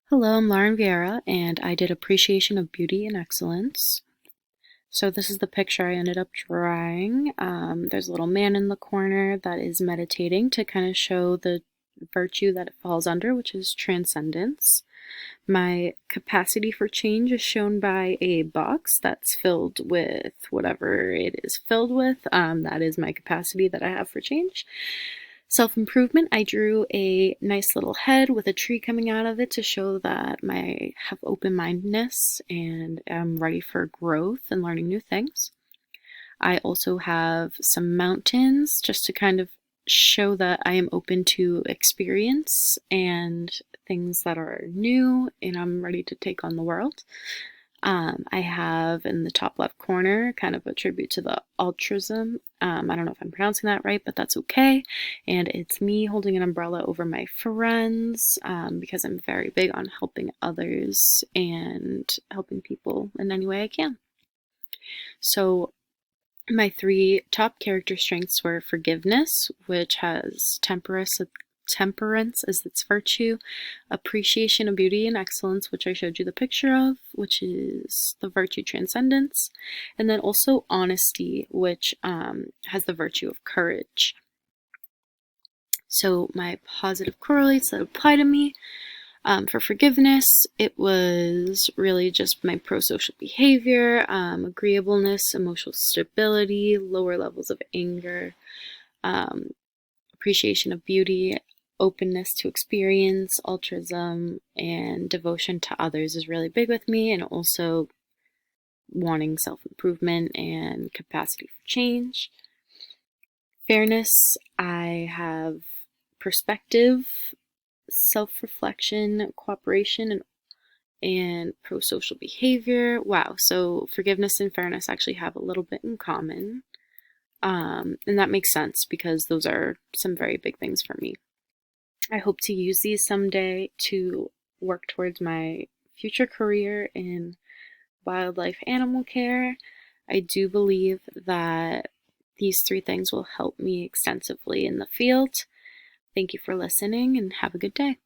Hello, I'm Lauren Vieira, and I did Appreciation of Beauty and Excellence. So this is the picture I ended up drawing. There's a little man in the corner that is meditating to kind of show the virtue that it falls under, which is transcendence. My capacity for change is shown by a box that's filled with whatever it is filled with. That is my capacity that I have for change. Self-improvement, I drew a nice little head with a tree coming out of it to show that I have open-mindedness and am ready for growth and learning new things. I also have some mountains just to kind of show that I am open to experience and things that are new and I'm ready to take on the world. I have in the top left corner kind of a tribute to the altruism. I don't know if I'm pronouncing that right, but that's okay. And it's me holding an umbrella over my friends because I'm very big on helping others and helping people in any way I can. So my three top character strengths were forgiveness, which has temperance as its virtue, appreciation of beauty and excellence, which I showed you the picture of, which is the virtue transcendence, and then also honesty, which has the virtue of courage. So my positive correlates that apply to me. For forgiveness, it was really just my pro-social behavior, agreeableness, emotional stability, lower levels of anger, appreciation of beauty, openness to experience, altruism, and devotion to others is really big with me, and also wanting self-improvement and capacity for change. Fairness, I have perspective, self-reflection, cooperation, and pro-social behavior. Wow, so forgiveness and fairness actually have a little bit in common. And that makes sense because those are some very big things for me. I hope to use these someday to work towards my future career in wildlife animal care. I do believe that these three things will help me extensively in the field. Thank you for listening and have a good day.